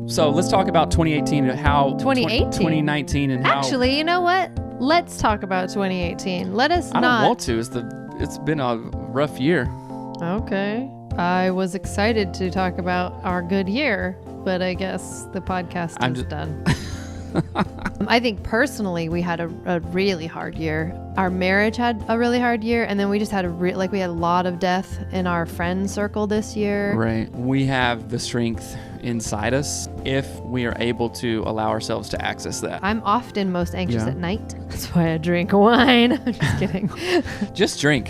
So let's talk about 2018 and how 2019 and how. Actually, you know what? Let's talk about 2018. Let us I not. don't want to. It's been a rough year. Okay. I was excited to talk about our good year, but I guess the podcast is done. I think personally we had a really hard year. Our marriage had a really hard year, and then we just had we had a lot of death in our friend circle this year. Right. We have the strength inside us if we are able to allow ourselves to access that. I'm often most anxious at night. That's why I drink wine. I'm just kidding. Just drink.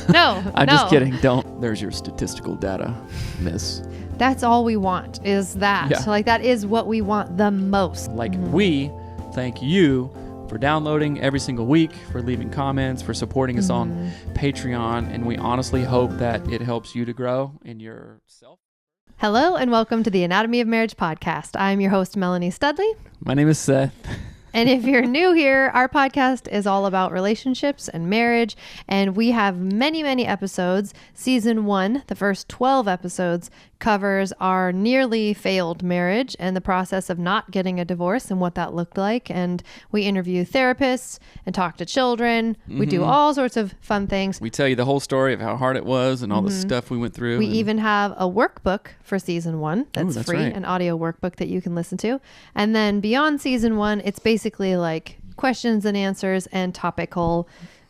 No. I'm just kidding. Don't. There's your statistical data, miss. That's all we want is that. Yeah. Like, that is what we want the most. Like, we thank you for downloading every single week, for leaving comments, for supporting us on Patreon. And we honestly hope that it helps you to grow in yourself. Hello, and welcome to the Anatomy of Marriage podcast. I'm your host, Melanie Studley. My name is Seth. And if you're new here, our podcast is all about relationships and marriage. And we have many, many episodes. Season 1, the first 12 episodes, covers our nearly failed marriage and the process of not getting a divorce and what that looked like. And we interview therapists and talk to children. We do all sorts of fun things. We tell you the whole story of how hard it was and all the stuff we went through. We even have a workbook for season 1 that's free, right. An audio workbook that you can listen to. And then beyond season 1, it's basically like questions and answers and topical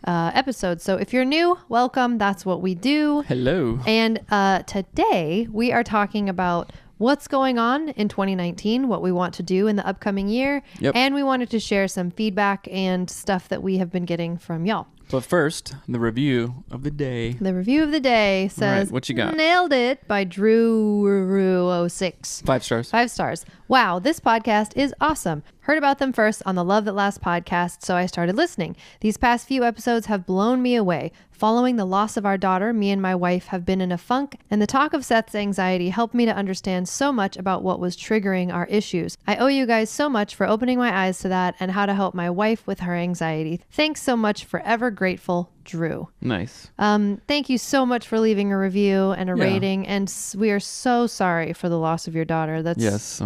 episodes. So if you're new, welcome. That's what we do. Hello. And today we are talking about what's going on in 2019, what we want to do in the upcoming year. Yep. And we wanted to share some feedback and stuff that we have been getting from y'all. But first, the review of the day. The review of the day says, right, what you got? Nailed it by Drew06. 5 stars. 5 stars. Wow, this podcast is awesome. Heard about them first on the Love That Lasts podcast, so I started listening. These past few episodes have blown me away. Following the loss of our daughter, me and my wife have been in a funk, and the talk of Seth's anxiety helped me to understand so much about what was triggering our issues. I owe you guys so much for opening my eyes to that and how to help my wife with her anxiety. Thanks so much. Forever grateful, Drew. Nice. Thank you so much for leaving a review and a rating, and we are so sorry for the loss of your daughter. That's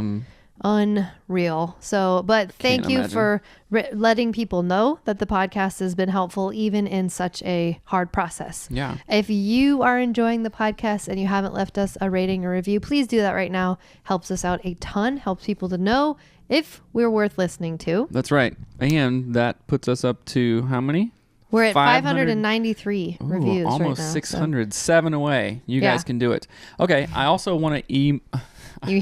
unreal. So, but thank you for letting people know that the podcast has been helpful even in such a hard process. Yeah. If you are enjoying the podcast and you haven't left us a rating or review, please do that right now. Helps us out a ton. Helps people to know if we're worth listening to. That's right. And that puts us up to how many? We're at 593 reviews almost right now. 600. So. 7 away. You guys can do it. Okay. I also want to He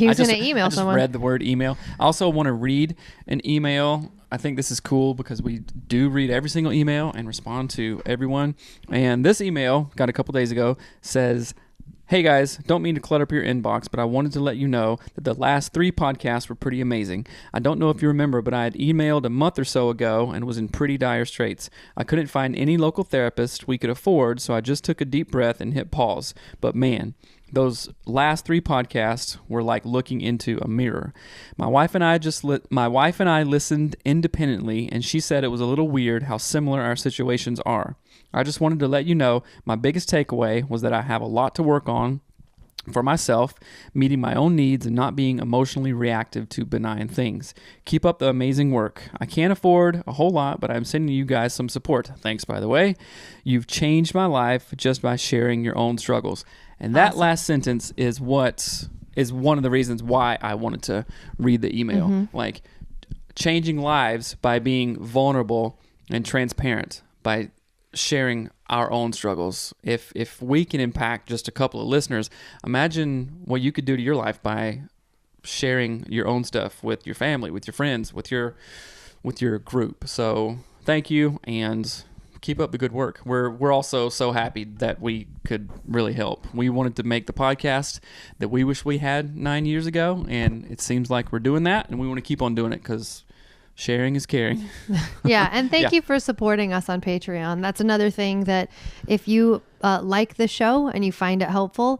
was going to email someone. I just read the word email. I also want to read an email. I think this is cool because we do read every single email and respond to everyone. And this email, got a couple days ago, says, "Hey guys, don't mean to clutter up your inbox, but I wanted to let you know that the last 3 podcasts were pretty amazing. I don't know if you remember, but I had emailed a month or so ago and was in pretty dire straits. I couldn't find any local therapist we could afford, so I just took a deep breath and hit pause. But man, those last 3 podcasts were like looking into a mirror. My wife and I listened independently, and she said it was a little weird how similar our situations are. I just wanted to let you know my biggest takeaway was that I have a lot to work on for myself, meeting my own needs and not being emotionally reactive to benign things. Keep up the amazing work. I can't afford a whole lot, but I'm sending you guys some support. Thanks, by the way. You've changed my life just by sharing your own struggles." And that last sentence is what is one of the reasons why I wanted to read the email. Like, changing lives by being vulnerable and transparent, by sharing our own struggles. If we can impact just a couple of listeners, imagine what you could do to your life by sharing your own stuff with your family, with your friends, with your group. So thank you, and keep up the good work. We're also so happy that we could really help. We wanted to make the podcast that we wish we had 9 years ago, and it seems like we're doing that, and we want to keep on doing it because sharing is caring. Yeah, and thank you for supporting us on Patreon. That's another thing that if you like the show and you find it helpful,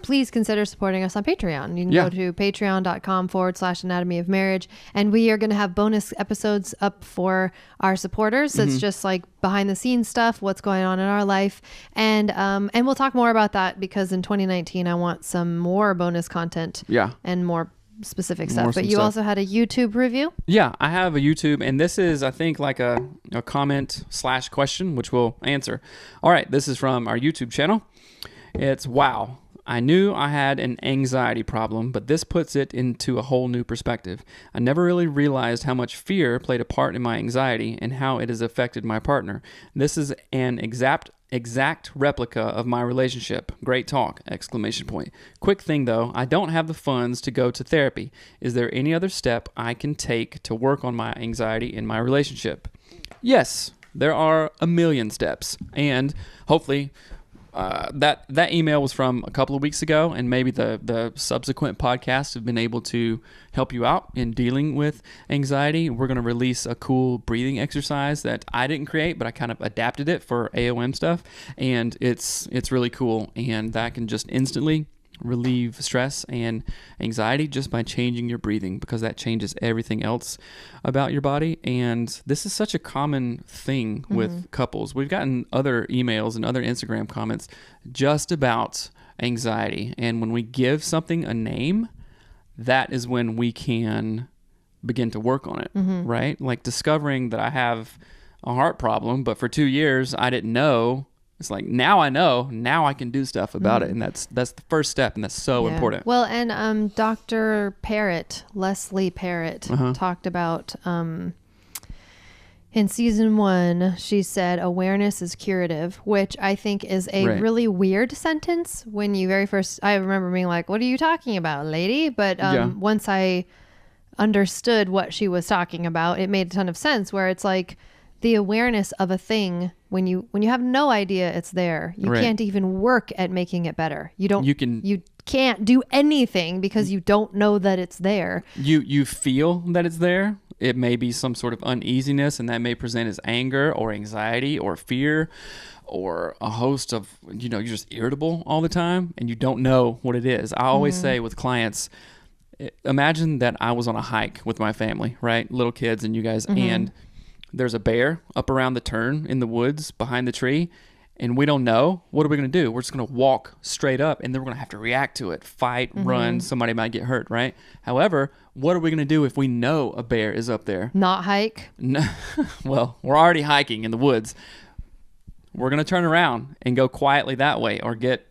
please consider supporting us on Patreon. You can go to patreon.com/anatomy of marriage, and we are going to have bonus episodes up for our supporters. It's just like behind the scenes stuff, what's going on in our life. And we'll talk more about that because in 2019, I want some more bonus content and more specific More stuff. But some you stuff. also had a YouTube review. Yeah, I have a YouTube, and this is, I think, like a comment / question, which we'll answer. All right, this is from our YouTube channel. It's, wow, I knew I had an anxiety problem, but this puts it into a whole new perspective. I never really realized how much fear played a part in my anxiety and how it has affected my partner. This is an exact replica of my relationship. Great talk! ! Quick thing though, I don't have the funds to go to therapy. Is there any other step I can take to work on my anxiety in my relationship? Yes, there are a million steps, and hopefully that email was from a couple of weeks ago, and maybe the subsequent podcasts have been able to help you out in dealing with anxiety. We're going to release a cool breathing exercise that I didn't create, but I kind of adapted it for AOM stuff, and it's really cool, and that can just instantly relieve stress and anxiety just by changing your breathing, because that changes everything else about your body. And this is such a common thing with couples. We've gotten other emails and other Instagram comments just about anxiety, and when we give something a name, that is when we can begin to work on it, right? Like discovering that I have a heart problem, but for 2 years I didn't know. It's like, now I know, now I can do stuff about it. And that's the first step, and that's so important. Well, and Dr. Parrott, Leslie Parrott, talked about in season 1, she said awareness is curative, which I think is a really weird sentence. When you very first, I remember being like, what are you talking about, lady? But once I understood what she was talking about, it made a ton of sense, where it's like the awareness of a thing, when you have no idea it's there, you can't even work at making it better. You can't do anything because you don't know that it's there. You feel that it's there. It may be some sort of uneasiness, and that may present as anger or anxiety or fear or a host of, you're just irritable all the time and you don't know what it is. I always say with clients, imagine that I was on a hike with my family, right? Little kids and you guys, and there's a bear up around the turn in the woods behind the tree, and we don't know. What are we going to do? We're just going to walk straight up, and then we're going to have to react to it, fight, run. Somebody might get hurt, right? However, what are we going to do if we know a bear is up there? Not hike? No. Well, we're already hiking in the woods. We're going to turn around and go quietly that way, or get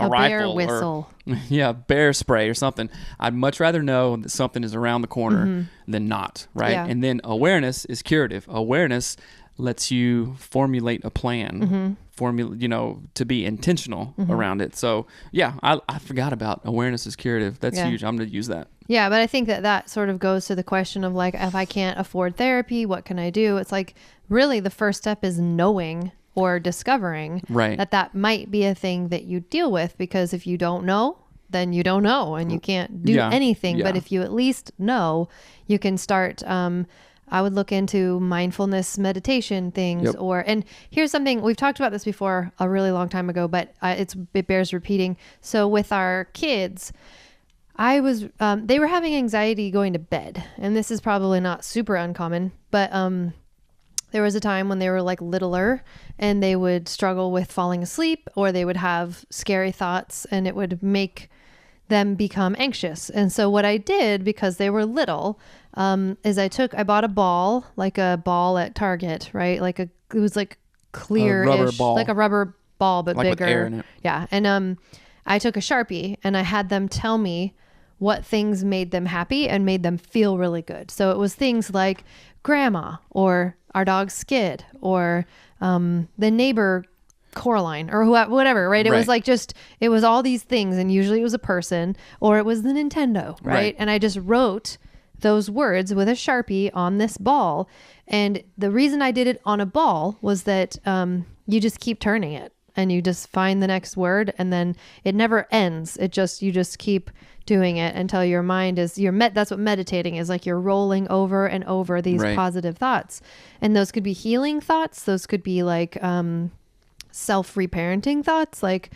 a rifle, bear whistle. Or bear spray or something. I'd much rather know that something is around the corner than not, right? Yeah. And then awareness is curative. Awareness lets you formulate a plan, to be intentional around it. So I forgot about awareness is curative. That's huge. I'm going to use that. Yeah, but I think that sort of goes to the question of like, if I can't afford therapy, what can I do? It's like, really the first step is knowing or discovering that might be a thing that you deal with, because if you don't know, then you don't know, and you can't do anything. But if you at least know, you can start. I would look into mindfulness meditation things, and here's something, we've talked about this before a really long time ago, but it bears repeating. So with our kids, they were having anxiety going to bed, and this is probably not super uncommon, but there was a time when they were like littler and they would struggle with falling asleep, or they would have scary thoughts, and it would make them become anxious. And so what I did, because they were little, is I bought a ball, like a ball at Target, right? It was like clear-ish, like a rubber ball, but like bigger. With air in it. Yeah. And I took a Sharpie and I had them tell me what things made them happy and made them feel really good. So it was things like grandma, or our dog Skid, or the neighbor Coraline, or whatever, right? It was like it was all these things, and usually it was a person, or it was the Nintendo, right? And I just wrote those words with a Sharpie on this ball. And the reason I did it on a ball was that you just keep turning it, and you just find the next word, and then it never ends. You just keep doing it until your mind is that's what meditating is, like you're rolling over and over these positive thoughts. And those could be healing thoughts. Those could be like self-reparenting thoughts, like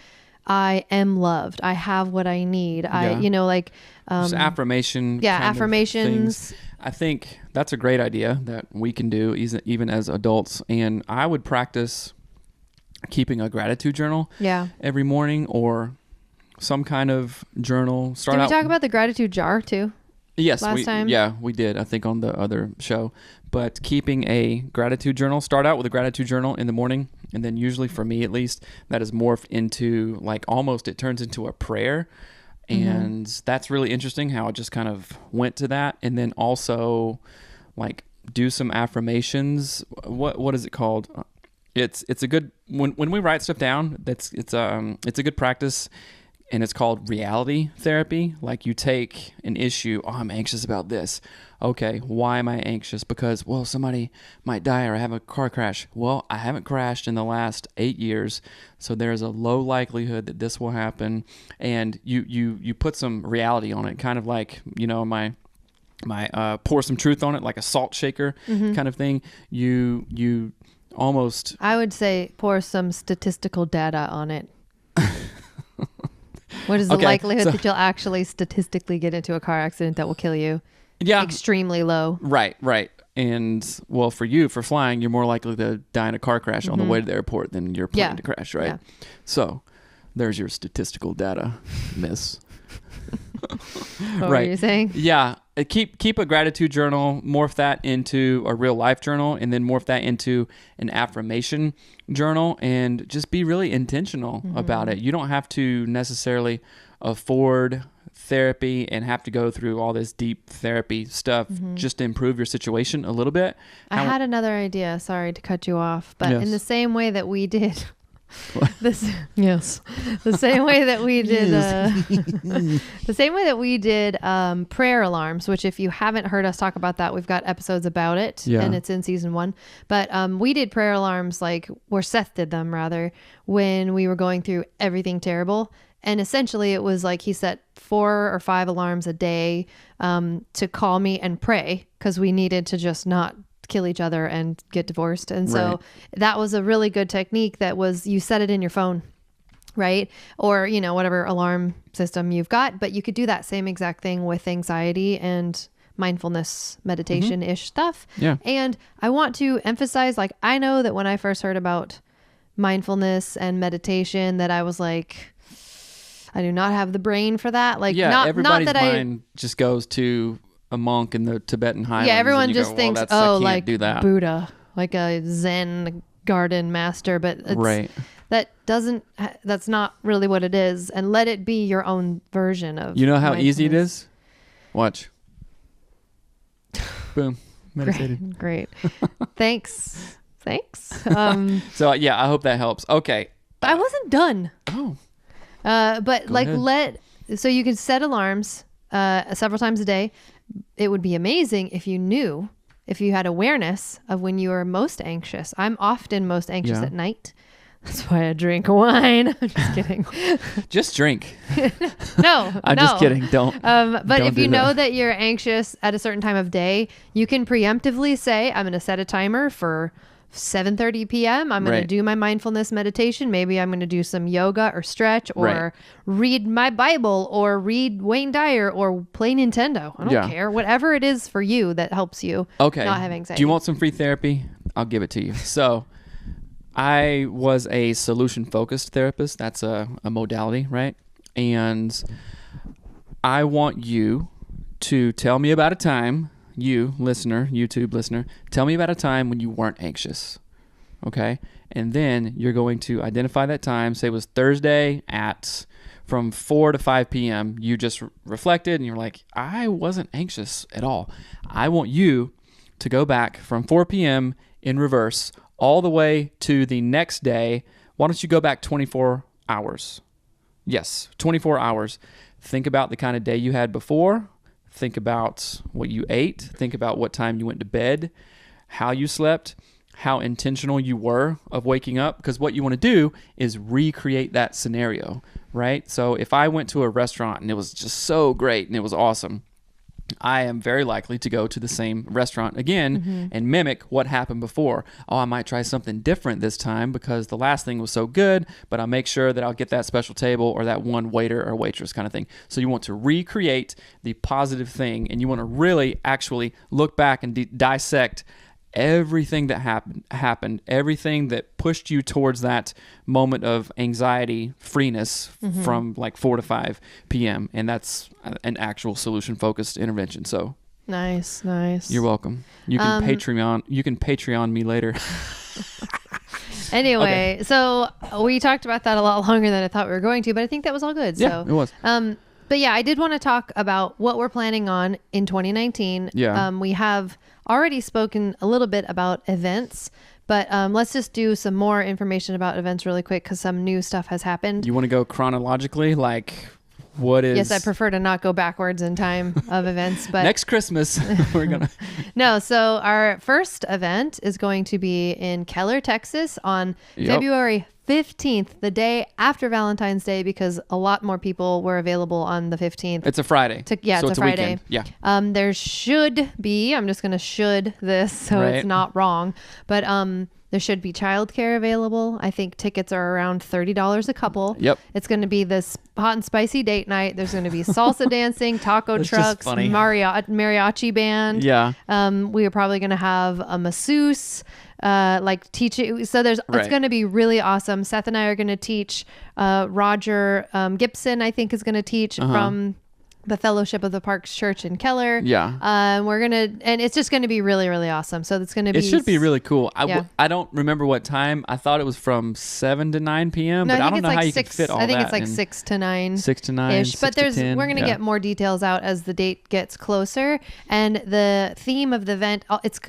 I am loved, I have what I need. Just affirmation. Yeah, affirmations. I think that's a great idea that we can do even as adults. And I would practice keeping a gratitude journal every morning, or some kind of journal. Did we talk about the gratitude jar too? Yes, last time? Yeah, we did. I think on the other show. But keeping a gratitude journal, start out with a gratitude journal in the morning, and then usually for me at least, that is morphed into like almost it turns into a prayer, and that's really interesting how it just kind of went to that, and then also like do some affirmations. What is it called? It's a good when we write stuff down. It's a good practice. And it's called reality therapy. Like you take an issue, I'm anxious about this. Okay, why am I anxious? Because, well, somebody might die or I have a car crash. Well, I haven't crashed in the last 8 years, so there's a low likelihood that this will happen. And you put some reality on it, kind of like, my pour some truth on it, like a salt shaker kind of thing. You almost... I would say pour some statistical data on it. What is the likelihood that you'll actually statistically get into a car accident that will kill you? Yeah. Extremely low. Right. And, well, for you, for flying, you're more likely to die in a car crash on the way to the airport than your plane to crash, right? Yeah. So there's your statistical data, miss. What were you saying? Yeah. Keep a gratitude journal, morph that into a real life journal, and then morph that into an affirmation journal, and just be really intentional about it. You don't have to necessarily afford therapy and have to go through all this deep therapy stuff just to improve your situation a little bit. I had another idea. Sorry to cut you off, but in the same way that we did... the same way that we did the same way that we did prayer alarms, which if you haven't heard us talk about that, we've got episodes about it, and it's in season 1. But we did prayer alarms, like where Seth did them rather, when we were going through everything terrible. And essentially it was like he set 4 or 5 alarms a day to call me and pray, because we needed to just not kill each other and get divorced. And so that was a really good technique. That was, you set it in your phone, right? Or, whatever alarm system you've got, but you could do that same exact thing with anxiety and mindfulness meditation-ish stuff. Yeah. And I want to emphasize, like, I know that when I first heard about mindfulness and meditation, that I was like, I do not have the brain for that. Like, everybody's mind just goes to a monk in the Tibetan highlands. Yeah, everyone just thinks, like do that. Buddha, like a Zen garden master, but that's not really what it is. And let it be your own version of. You know how easy it is? Watch. Boom. Meditated. Great. Thanks. So I hope that helps. Okay. I wasn't done. Oh. But go ahead. So you can set alarms several times a day. It would be amazing if you had awareness of when you are most anxious. I'm often most anxious at night. That's why I drink wine. I'm just kidding. Just drink. No, I'm just kidding. Don't. But if you know that you're anxious at a certain time of day, you can preemptively say, I'm going to set a timer for 7:30 p.m. I'm going to do my mindfulness meditation. Maybe I'm going to do some yoga or stretch or read my Bible or read Wayne Dyer or play Nintendo. I don't care. Whatever it is for you that helps you not have anxiety. Do you want some free therapy? I'll give it to you. So I was a solution-focused therapist. That's a modality, right? And I want you to tell me about a time, you listener, YouTube listener, tell me about a time when you weren't anxious, okay? And then you're going to identify that time. Say it was Thursday from 4 to 5 p.m. You just reflected and you're like, I wasn't anxious at all. I want you to go back from 4 p.m. in reverse all the way to the next day. Why don't you go back 24 hours? Yes, 24 hours. Think about the kind of day you had before. Think about what you ate. Think about what time you went to bed, how you slept, how intentional you were of waking up. Because what you want to do is recreate that scenario, right? So if I went to a restaurant and it was just so great and it was awesome, I am very likely to go to the same restaurant again and mimic what happened before. Oh, I might try something different this time because the last thing was so good, but I'll make sure that I'll get that special table or that one waiter or waitress kind of thing. So you want to recreate the positive thing, and you want to really actually look back and dissect everything that happened, everything that pushed you towards that moment of anxiety freeness from like 4 to 5 p.m. And that's an actual solution focused intervention. So nice. You're welcome. You can Patreon me later. Anyway, So we talked about that a lot longer than I thought we were going to, but I think that was all good. Yeah, it was. But yeah, I did want to talk about what we're planning on in 2019. Yeah. We have already spoken a little bit about events, but let's just do some more information about events really quick because some new stuff has happened. You want to go chronologically? Like, what is... Yes, I prefer to not go backwards in time of events, but... Next Christmas, we're going to... No, so our first event is going to be in Keller, Texas on February 15th, the day after Valentine's Day, because a lot more people were available on the 15th. It's a Friday. So it's a Friday. Yeah. There should be, I'm just going to should this so it's not wrong, but there should be childcare available. I think tickets are around $30 a couple. Yep. It's going to be this hot and spicy date night. There's going to be salsa dancing, taco trucks, mariachi band. Yeah. We are probably going to have a masseuse, teaching. So it's going to be really awesome. Seth and I are going to teach. Roger Gibson, I think, is going to teach from the Fellowship of the Parks Church in Keller. Yeah. And it's just going to be really, really awesome. So it's going to be... It should be really cool. I don't remember what time. I thought it was from 7 to 9 p.m., but I don't know how you can fit all that. I think it's like 6 to 9. 6 to 9-ish. But we're going to get more details out as the date gets closer. And the theme of the event, it's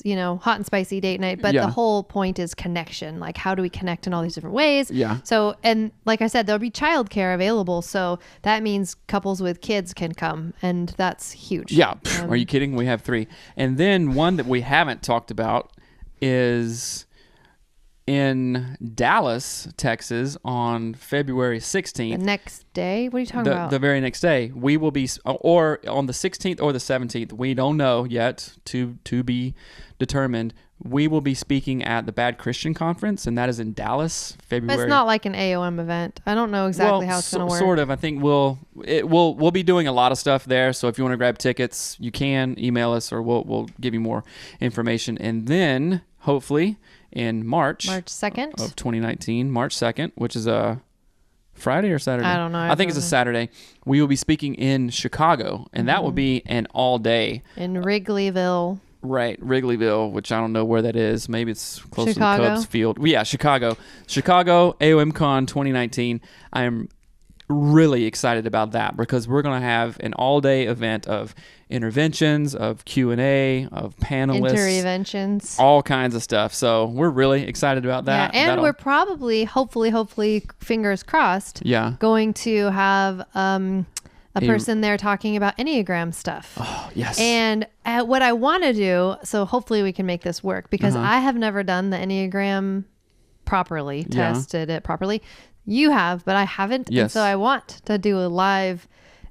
hot and spicy date night, but the whole point is connection. Like, how do we connect in all these different ways? Yeah. So, and like I said, there'll be childcare available. So that means couples with kids can come, and that's huge. Yeah. Are you kidding? We have 3. And then one that we haven't talked about is in Dallas, Texas on February 16th. The next day? What are you talking about? The very next day. We will be, or on the 16th or the 17th. We don't know yet, to be determined. We will be speaking at the Bad Christian Conference, and that is in Dallas, February. But it's not like an AOM event. I don't know exactly how it's going to work. Sort of. I think we'll be doing a lot of stuff there. So if you want to grab tickets, you can email us, or we'll give you more information. And then hopefully in March 2nd of 2019, March 2nd, which is a Friday or Saturday? I don't know. I think it's a Saturday. We will be speaking in Chicago, and that will be an all day in Wrigleyville. Right, Wrigleyville, which I don't know where that is. Maybe it's close Chicago? to the Cubs field. Yeah, Chicago. Chicago AOMCon 2019. I am really excited about that because we're going to have an all-day event of interventions, of Q&A, of panelists. Interventions. All kinds of stuff. So we're really excited about that. Yeah, and we're probably, hopefully, fingers crossed, going to have... a person there talking about Enneagram stuff. Oh, yes. And what I want to do, so hopefully we can make this work, because I have never done the Enneagram properly, tested it properly. You have, but I haven't. Yes. And so I want to do a live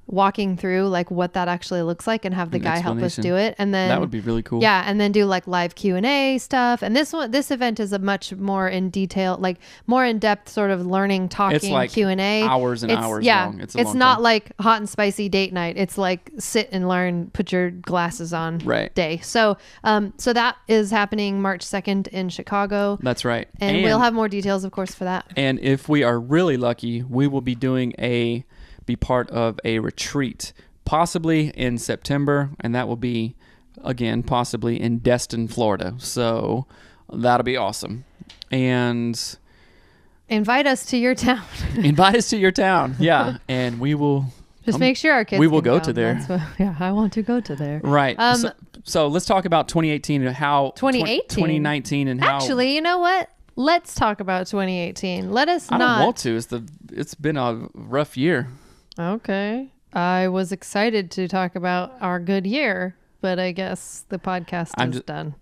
walking through like what that actually looks like and have the guy help us do it. And then that would be really cool. Yeah. And then do like live Q&A stuff. And this event is a much more in detail, like more in depth sort of learning, talking, it's like Q&A. Hours and hours long. It's not like hot and spicy date night. It's like sit and learn, put your glasses on day. So, so that is happening March 2nd in Chicago. That's right. And we'll have more details, of course, for that. And if we are really lucky, we will be be part of a retreat, possibly in September, and that will be, again, possibly in Destin, Florida. So that'll be awesome. And invite us to your town. Invite us to your town, yeah. And we will... Just make sure our kids we will can go come. to there. I want to go to there. Right. So let's talk about 2018 and how... 2019 and how... Actually, you know what? Let's talk about 2018. Let us not... I don't want to. It's been a rough year. Okay. I was excited to talk about our good year, but I guess the podcast is done.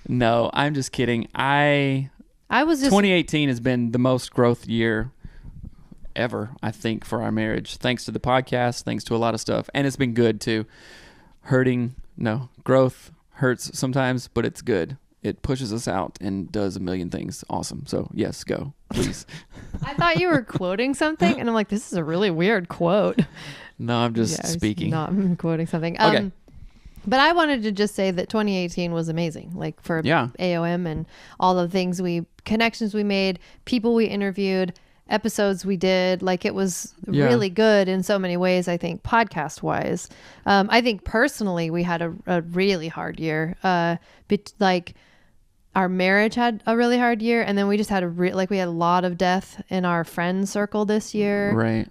No, I'm just kidding. I was just... 2018 has been the most growth year ever, I think, for our marriage. Thanks to the podcast, thanks to a lot of stuff. And it's been good too. Growth hurts sometimes, but it's good. It pushes us out and does a million things awesome. So yes, go, please. I thought you were quoting something, and I'm like, this is a really weird quote. No, I'm just speaking. I'm quoting something. Okay. But I wanted to just say that 2018 was amazing, like for AOM and all the things connections we made, people we interviewed, episodes we did. Like it was really good in so many ways, I think, podcast wise. I think personally we had a really hard year. Like our marriage had a really hard year, and then we just had we had a lot of death in our friend circle this year. Right.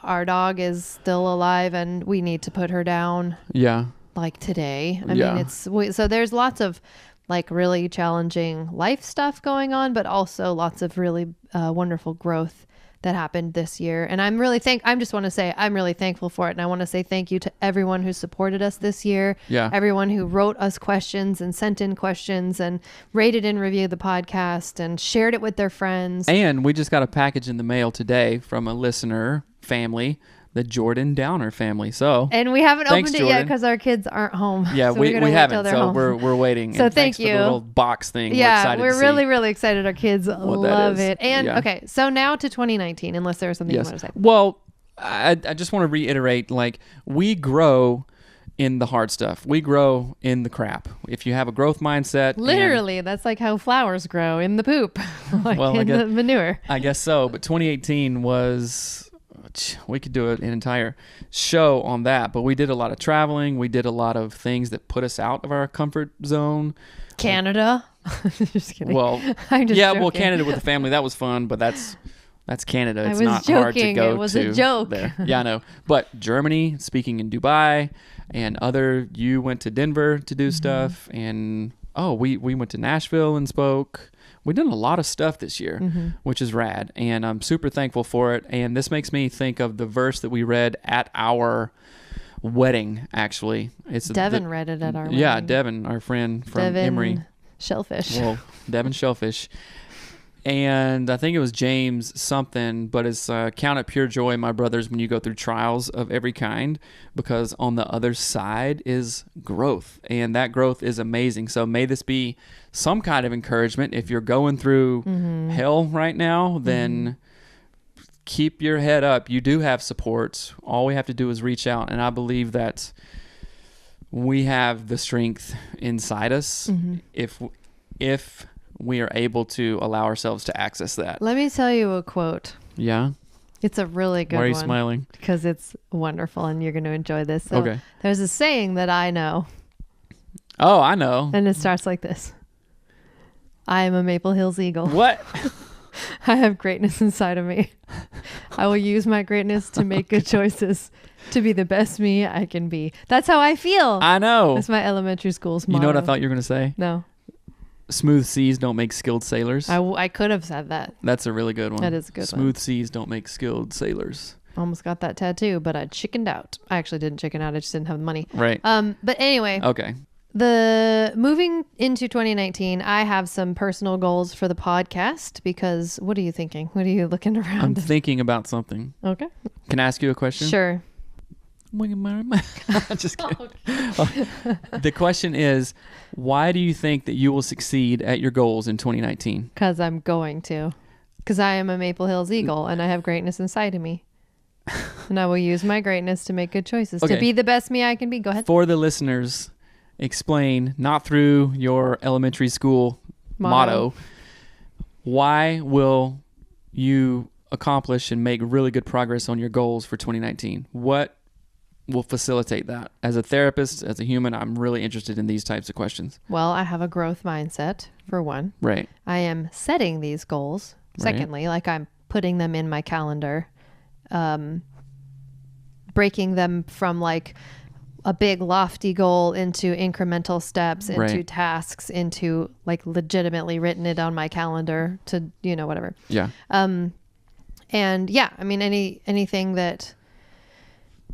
Our dog is still alive and we need to put her down. Yeah. Like today. I mean, so there's lots of like really challenging life stuff going on, but also lots of really wonderful growth that happened this year. And I'm really I'm really thankful for it. And I want to say thank you to everyone who supported us this year. Yeah. Everyone who wrote us questions and sent in questions and rated and reviewed the podcast and shared it with their friends. And we just got a package in the mail today from a listener family, the Jordan Downer family. And we haven't opened it Jordan. Yet because our kids aren't home. Yeah, so we haven't. So home. we're waiting. So and thank you. you. For the little box thing. Yeah, we're really, really excited. Our kids love it. And okay, so now to 2019, unless there was something you want to say. Well, I just want to reiterate, like, we grow in the hard stuff. We grow in the crap. If you have a growth mindset. Literally, that's like how flowers grow, in the poop, the manure. I guess so. But 2018 was... we could do an entire show on that, but we did a lot of traveling. We did a lot of things that put us out of our comfort zone. Canada. Just kidding. Well, I'm just joking. Well, Canada with the family, that was fun, but that's Canada. It's not joking. Hard to go to. It was a joke. There. Yeah, I know. But Germany, speaking in Dubai, and you went to Denver to do stuff, and we went to Nashville and spoke. We've done a lot of stuff this year, which is rad, and I'm super thankful for it. And this makes me think of the verse that we read at wedding. Actually, it's Devin read it at our wedding. Yeah, Devin, our friend from Emory. Shellfish. Well, Devin Shellfish. And I think it was James something, but it's count it pure joy, my brothers, when you go through trials of every kind, because on the other side is growth, and that growth is amazing. So may this be some kind of encouragement. If you're going through hell right now, then keep your head up. You do have support. All we have to do is reach out, and I believe that we have the strength inside us if we are able to allow ourselves to access that. Let me tell you a quote. Yeah? It's a really good one. Why are you smiling? Because it's wonderful and you're going to enjoy this. So there's a saying that I know. Oh, I know. And it starts like this. I am a Maple Hills Eagle. What? I have greatness inside of me. I will use my greatness to make good choices, to be the best me I can be. That's how I feel. I know. That's my elementary school's motto. You know what I thought you were going to say? No. Smooth seas don't make skilled sailors. I could have said that. That's a really good one. That is a good Smooth seas don't make skilled sailors. Almost got that tattoo, but I chickened out. I actually didn't chicken out. I just didn't have the money. Right. But anyway. Okay. Moving into 2019, I have some personal goals for the podcast because what are you thinking? What are you looking around? I'm thinking about something. Okay. Can I ask you a question? Sure. Just kidding. The question is, why do you think that you will succeed at your goals in 2019? Because I'm going to. Because I am a Maple Hills Eagle and I have greatness inside of me. And I will use my greatness to make good choices, to be the best me I can be. Go ahead. For the listeners, explain, not through your elementary school motto, why will you accomplish and make really good progress on your goals for 2019? What will facilitate that? As a therapist, as a human, I'm really interested in these types of questions. Well, I have a growth mindset, for one. Right. I am setting these goals. Secondly, like I'm putting them in my calendar, breaking them from like a big lofty goal into incremental steps, into tasks, into like legitimately written it on my calendar to, whatever. Yeah. And yeah, I mean, anything that,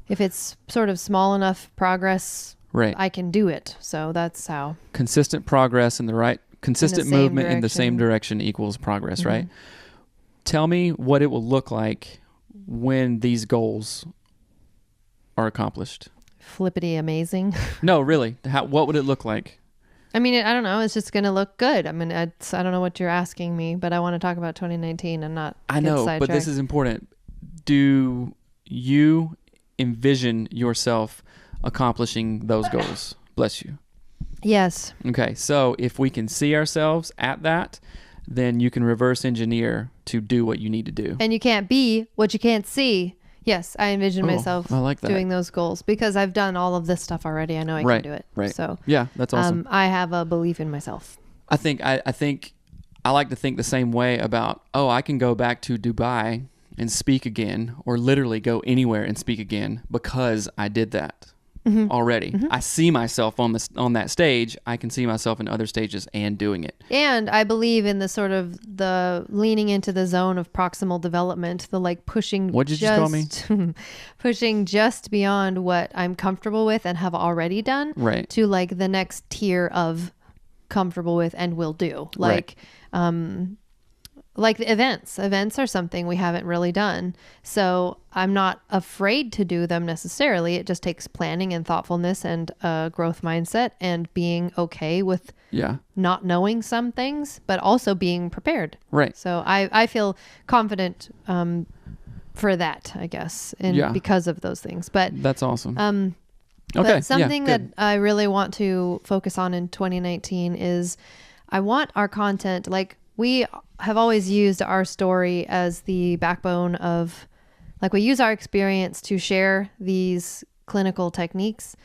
if it's sort of small enough progress, I can do it. So that's how. Consistent progress in consistent movement in the same direction equals progress, right? Tell me what it will look like when these goals are accomplished. Flippity amazing. No, really. What would it look like? I mean, I don't know. It's just going to look good. I mean, I don't know what you're asking me, but I want to talk about 2019 and not. I know, but this is important. Do you envision yourself accomplishing those goals. Bless you. Yes. Okay, so if we can see ourselves at that, then you can reverse engineer to do what you need to do. And you can't be what you can't see. Yes, I envision myself I like that. doing those goals because I've done all of this stuff already. I know I can do it. Right. So yeah, that's awesome. I have a belief in myself. I think I like to think the same way about, I can go back to Dubai and speak again, or literally go anywhere and speak again because I did that already. I see myself on that stage. I can see myself in other stages and doing it. And I believe in the sort of the leaning into the zone of proximal development, the like pushing. What'd you just call me? Pushing just beyond what I'm comfortable with and have already done, Right. to like the next tier of comfortable with and will do. Like the events are something we haven't really done. So I'm not afraid to do them necessarily. It just takes planning and thoughtfulness and a growth mindset and being okay with not knowing some things, but also being prepared. Right. So I feel confident for that, I guess, and because of those things. But that's awesome. Okay. But something that I really want to focus on in 2019 is I want our content, like we have always used our story as the backbone of, like we use our experience to share these clinical techniques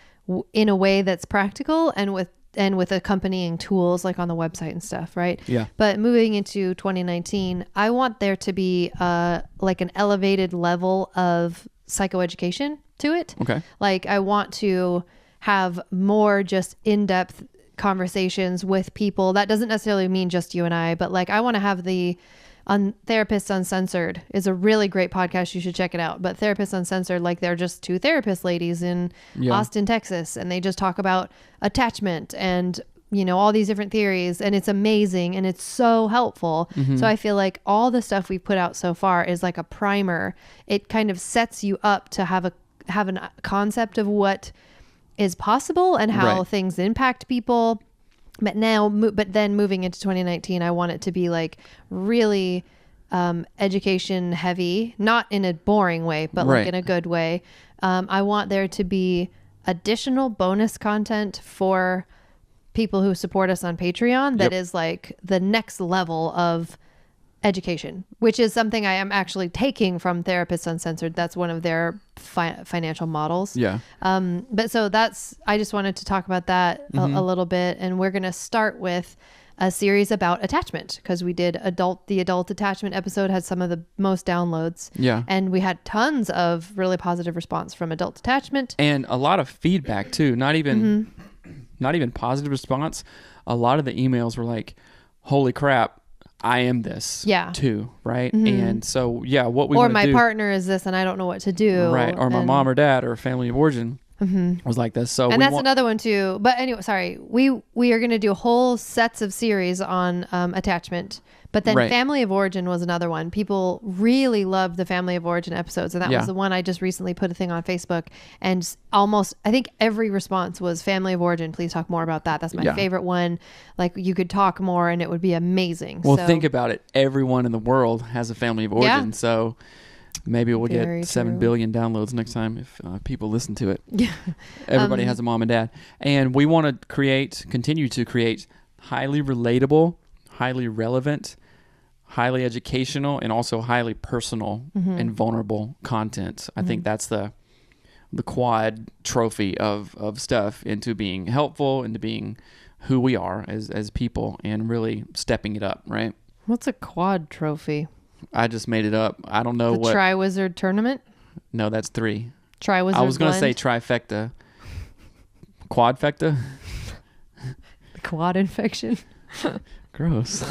in a way that's practical and with accompanying tools like on the website and stuff, right? Yeah. But moving into 2019, I want there to be like an elevated level of psychoeducation to it. Okay. Like I want to have more just in-depth conversations with people. That doesn't necessarily mean just you and I, but like I want to have the Therapists Uncensored is a really great podcast. You should check it out. But Therapists Uncensored, like they're just two therapist ladies in Austin, Texas, and they just talk about attachment and all these different theories, and it's amazing and it's so helpful. So I feel like all the stuff we've put out so far is like a primer. It kind of sets you up to have a concept of what is possible and how things impact people. But then moving into 2019, I want it to be like really education heavy, not in a boring way, but like in a good way. I want there to be additional bonus content for people who support us on Patreon that is like the next level of education, which is something I am actually taking from Therapists Uncensored. That's one of their financial models. Yeah. But so I just wanted to talk about that a little bit. And we're going to start with a series about attachment because we did the adult attachment episode had some of the most downloads. Yeah. And we had tons of really positive response from adult attachment. And a lot of feedback too. Not even positive response. A lot of the emails were like, holy crap, I am this too, right? And so, what we want to do. Or my partner is this and I don't know what to do. Right. Or my mom or dad or family of origin was like this. So, and that's another one too. But anyway, sorry. We are going to do whole sets of series on attachment. But then family of origin was another one. People really loved the family of origin episodes. And that was the one I just recently put a thing on Facebook. And I think every response was family of origin. Please talk more about that. That's my favorite one. Like you could talk more and it would be amazing. Well, think about it. Everyone in the world has a family of origin. So maybe we'll get 7 billion downloads next time if people listen to it. Yeah. Everybody has a mom and dad. And we want to continue to create highly relatable, highly relevant, highly educational, and also highly personal and vulnerable content. I think that's the quad trophy of stuff into being helpful, into being who we are as people, and really stepping it up, right? What's a quad trophy? I just made it up. I don't know what. The Tri-Wizard tournament? No, that's 3. Tri-Wizard I was going to say trifecta. Quadfecta? The quad infection? Gross.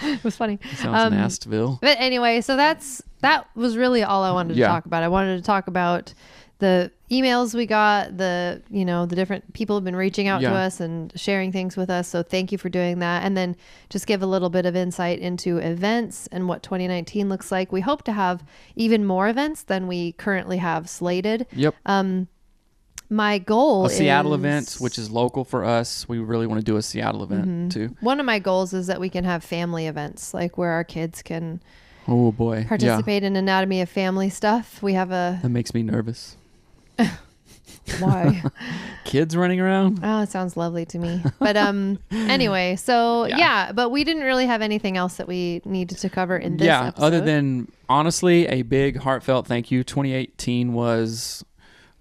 It was funny. Sounds nasty. But anyway, so that was really all I wanted to talk about. I wanted to talk about the emails we got, the different people have been reaching out to us and sharing things with us. So thank you for doing that. And then just give a little bit of insight into events and what 2019 looks like. We hope to have even more events than we currently have slated. Yep. My goal is... a Seattle event, which is local for us. We really want to do a Seattle event too. One of my goals is that we can have family events, like where our kids can participate in anatomy of family stuff. We have That makes me nervous. Why? Kids running around. Oh, it sounds lovely to me. But anyway, so yeah, but we didn't really have anything else that we needed to cover in this episode. Other than honestly a big heartfelt thank you. 2018 was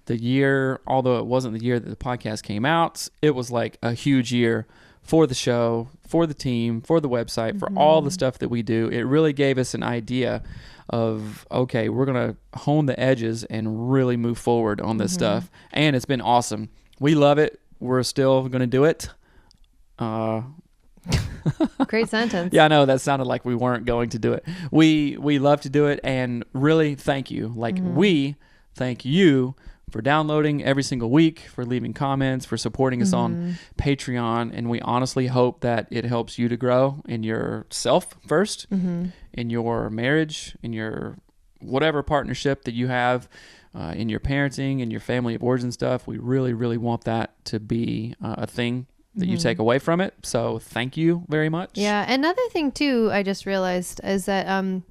the year, although it wasn't the year that the podcast came out, it was like a huge year for the show, for the team, for the website, for all the stuff that we do. It really gave us an idea of, okay, we're going to hone the edges and really move forward on this stuff. And it's been awesome. We love it. We're still going to do it. Great sentence. Yeah, I know that sounded like we weren't going to do it. We love to do it, and really thank you. Like we thank you for downloading every single week, for leaving comments, for supporting us on Patreon. And we honestly hope that it helps you to grow in yourself first, in your marriage, in your whatever partnership that you have, in your parenting, in your family of origin stuff. We really, really want that to be a thing that you take away from it. So thank you very much. Yeah. Another thing too, I just realized is that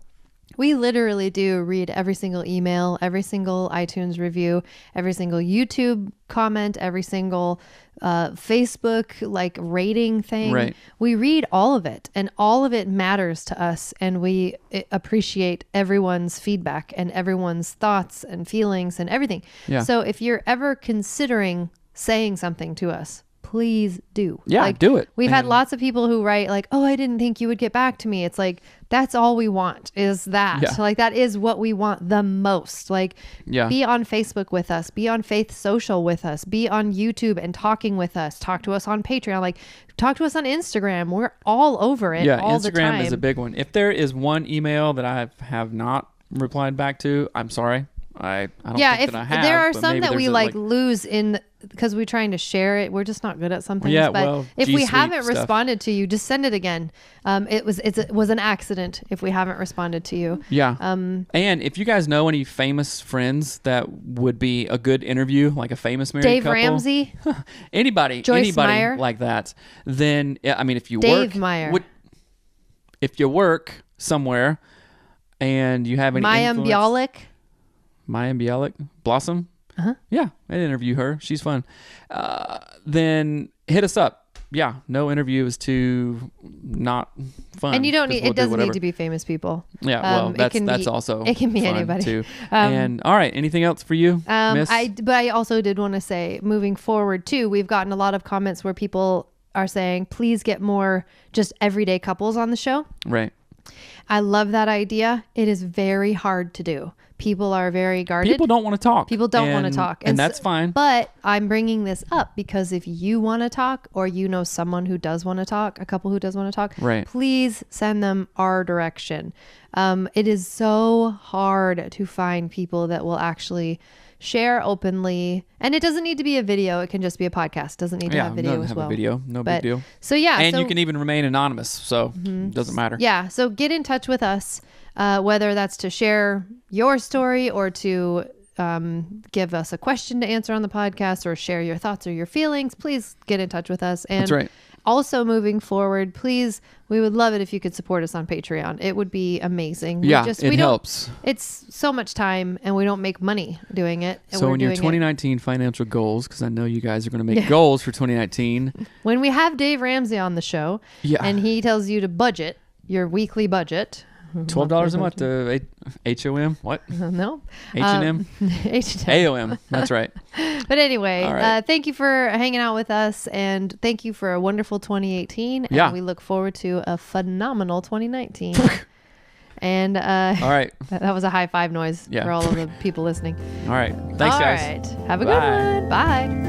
we literally do read every single email, every single iTunes review, every single YouTube comment, every single Facebook like rating thing. Right. We read all of it, and all of it matters to us, and we appreciate everyone's feedback and everyone's thoughts and feelings and everything. Yeah. So if you're ever considering saying something to us, please do. Yeah, like, do it. We've had lots of people who write like, oh, I didn't think you would get back to me. It's like, that's all we want is that. Yeah. Like, that is what we want the most. Like, be on Facebook with us, be on Faith Social with us, be on YouTube and talking with us, talk to us on Patreon, like talk to us on Instagram. We're all over it all the time. Instagram is a big one. If there is one email that I have not replied back to, I'm sorry. I don't think that I have. There are but some maybe that we there's like lose in because we're trying to share it. We're just not good at some things. Yeah, but well, if G we Suite haven't stuff. responded to you, just send it again. It was an accident if we haven't responded to you. Yeah. And if you guys know any famous friends that would be a good interview, like a famous married Dave couple, Ramsey, anybody Meyer. like that, then I mean, if you Dave Meyer, if you work somewhere and you have any Maya influence, Bialik, Blossom. Yeah, I'd interview her. She's fun. Then hit us up. Yeah, no interview is too not fun. And you don't need. We'll it doesn't whatever. need to be famous people. Yeah, well, that's also. It can be fun anybody too. And all right, anything else for you, Miss? But I also did want to say, moving forward too, we've gotten a lot of comments where people are saying, please get more just everyday couples on the show. Right. I love that idea. It is very hard to do. People are very guarded. People don't want to talk. People don't want to talk. And that's fine. But I'm bringing this up because if you want to talk, or you know someone who does want to talk, a couple who does want to talk, right, please send them our direction. It is so hard to find people that will actually share openly. And it doesn't need to be a video. It can just be a podcast. It doesn't need to have video as well. A video. No big deal. So yeah. And you can even remain anonymous. So it doesn't matter. Yeah. So get in touch with us, whether that's to share your story or to give us a question to answer on the podcast or share your thoughts or your feelings. Please get in touch with us. And that's right. Also moving forward, please, we would love it if you could support us on Patreon. It would be amazing. Yeah, it helps. It's so much time and we don't make money doing it. And so in your 2019 financial goals, because I know you guys are going to make goals for 2019. When we have Dave Ramsey on the show and he tells you to budget your weekly budget. $12 a month to HOM. What? No. H&M? AOM. That's right. But anyway, thank you for hanging out with us, and thank you for a wonderful 2018. And we look forward to a phenomenal 2019. And all right. That was a high five noise for all of the people listening. All right. Thanks, guys. All right. Have a good one. Bye.